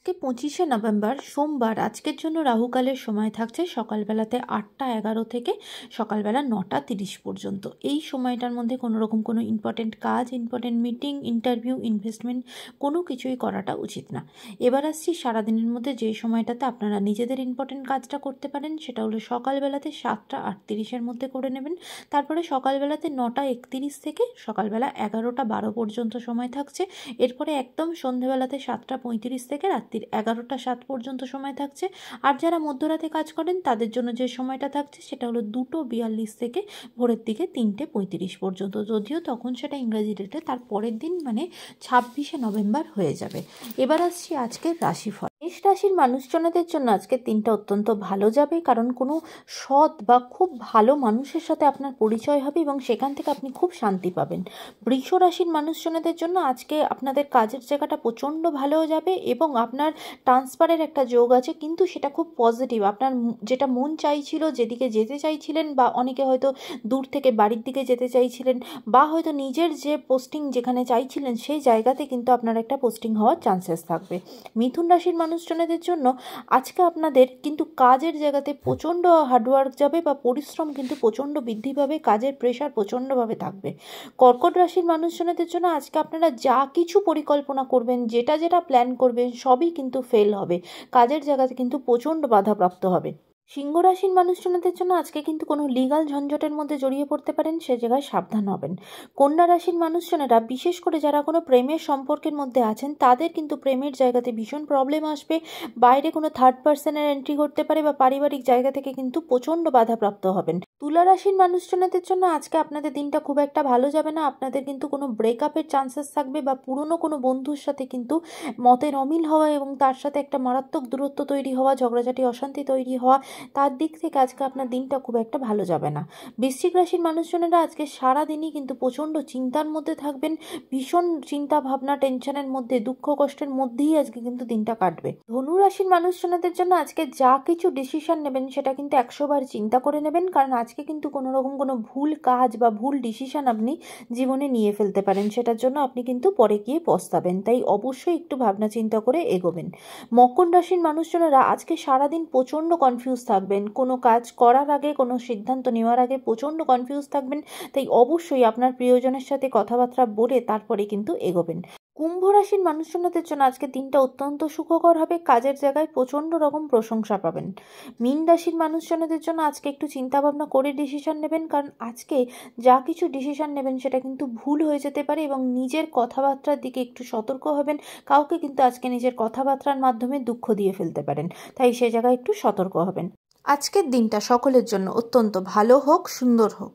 আজকে 25শে নভেম্বর সোমবার আজকের জন্য রাহুকালের সময় থাকছে সকালবেলাতে 8টা 11 থেকে সকালবেলা 9টা 30 পর্যন্ত। এই সময়টার মধ্যে কোনো রকম কোনো ইম্পর্টেন্ট কাজ, ইম্পর্টেন্ট মিটিং, ইন্টারভিউ, ইনভেস্টমেন্ট কোনো কিছুই করাটা উচিত না। এবার আসছি সারাদিনের মধ্যে যে সময়টাতে আপনারা নিজেদের ইম্পর্টেন্ট কাজটা করতে পারেন সেটা হলো সকালবেলাতে 7টা 38-এর মধ্যে করে নেবেন। তারপরে সকালবেলাতে 9টা 31 থেকে সকালবেলা 11টা 12 পর্যন্ত সময় থাকছে। এরপরে একদম সন্ধ্যেবেলাতে 7টা 35 থেকে রাত্রির 11টা 7 পর্যন্ত সময় থাকছে। আর যারা মধ্যরাতে কাজ করেন তাদের জন্য যে সময়টা থাকছে সেটা হলো 2টো 42 থেকে ভোরের দিকে 3টে 35 পর্যন্ত, যদিও তখন সেটা ইংরেজি ডেটে তার পরের দিন মানে 26শে নভেম্বর হয়ে যাবে। এবার আসছি আজকের রাশিফল। মেষ রাশির মানুষজনদের জন্য আজকের দিনটা অত্যন্ত ভালো যাবে, কারণ কোনো সৎ বা খুব ভালো মানুষের সাথে আপনার পরিচয় হবে এবং সেখান থেকে আপনি খুব শান্তি পাবেন। বৃষ রাশির মানুষজনদের জন্য আজকে আপনাদের কাজের জায়গাটা প্রচণ্ড ভালো যাবে এবং আপনার ট্রান্সফারের একটা যোগ আছে, কিন্তু সেটা খুব পজিটিভ। আপনার যেটা মন চাইছিল, যেদিকে যেতে চাইছিলেন, বা অনেকে হয়তো দূর থেকে বাড়ির দিকে যেতে চাইছিলেন, বা হয়তো নিজের যে পোস্টিং যেখানে চাইছিলেন সেই জায়গাতে কিন্তু আপনার একটা পোস্টিং হওয়ার চান্সেস থাকবে। মিথুন রাশির মানুষজনদের জন্য আজকে আপনাদের কিন্তু কাজের জায়গাতে প্রচণ্ড হার্ডওয়ার্ক যাবে বা পরিশ্রম কিন্তু প্রচণ্ড বৃদ্ধি পাবে, কাজের প্রেশার প্রচণ্ডভাবে থাকবে। কর্কট রাশির মানুষজনদের জন্য আজকে আপনারা যা কিছু পরিকল্পনা করবেন, যেটা যেটা প্ল্যান করবেন সবই কিন্তু ফেল হবে, কাজের জায়গাতে কিন্তু প্রচণ্ড বাধাপ্রাপ্ত হবে। সিংহ রাশির মানুষজনদের জন্য আজকে কিন্তু কোনো লিগাল ঝঞ্ঝটের মধ্যে জড়িয়ে পড়তে পারেন, সে জায়গায় সাবধান হবেন। কন্যা রাশির মানুষজনেরা বিশেষ করে যারা কোনো প্রেমের সম্পর্কের মধ্যে আছেন তাদের কিন্তু প্রেমের জায়গাতে ভীষণ প্রবলেম আসবে, বাইরে কোনো থার্ড পার্সনের এন্ট্রি করতে পারে বা পারিবারিক জায়গা থেকে কিন্তু প্রচণ্ড বাধাপ্রাপ্ত হবেন। তুলা রাশির মানুষজনদের জন্য আজকে আপনাদের দিনটা খুব একটা ভালো যাবে না, আপনাদের কিন্তু কোনো ব্রেকআপের চান্সেস থাকবে বা পুরনো কোনো বন্ধুর সাথে কিন্তু মতের অমিল হওয়া এবং তার সাথে একটা মারাত্মক দূরত্ব তৈরি হওয়া, ঝগড়াঝাটি অশান্তি তৈরি হওয়া, তার দিক থেকে আজকে আপনার দিনটা খুব একটা ভালো যাবে না। বৃশ্চিক রাশির মানুষজনেরা আজকে সারাদিনই কিন্তু প্রচণ্ড চিন্তার মধ্যে থাকবেন, ভীষণ চিন্তা ভাবনা টেনশনের মধ্যে, দুঃখ কষ্টের মধ্যেই আজকে কিন্তু দিনটা কাটবে। ধনু রাশির মানুষজনদের জন্য আজকে যা কিছু ডিসিশন নেবেন সেটা কিন্তু 100বার চিন্তা করে নেবেন, কারণ আজকে কিন্তু কোনো রকম কোনো ভুল কাজ বা ভুল ডিসিশন আপনি জীবনে নিয়ে ফেলতে পারেন, সেটার জন্য আপনি কিন্তু পরে গিয়ে পস্তাবেন, তাই অবশ্যই একটু ভাবনা চিন্তা করে এগোবেন। মকর রাশির মানুষজনেরা আজকে সারাদিন প্রচণ্ড কনফিউজ থাকবেন, কোনো কাজ করার আগে, কোনো সিদ্ধান্ত নেওয়ার আগে প্রচণ্ড কনফিউজ থাকবেন, তাই অবশ্যই আপনার প্রিয়জনের সাথে কথাবার্তা বলে তারপরে কিন্তু এগোবেন। কুম্ভ রাশির মানুষজনদের জন্য আজকে দিনটা অত্যন্ত সুখকর হবে, কাজের জায়গায় প্রচণ্ড রকম প্রশংসা পাবেন। মীন রাশির মানুষজনদের জন্য আজকে একটু চিন্তা ভাবনা করে ডিসিশন নেবেন, কারণ আজকে যা কিছু ডিসিশন নেবেন সেটা কিন্তু ভুল হয়ে যেতে পারে এবং নিজের কথাবার্তার দিকে একটু সতর্ক হবেন, কাউকে কিন্তু আজকে নিজের কথাবার্তার মাধ্যমে দুঃখ দিয়ে ফেলতে পারেন, তাই সে জায়গায় একটু সতর্ক হবেন। আজকের দিনটা সকলের জন্য অত্যন্ত ভালো হোক, সুন্দর হোক।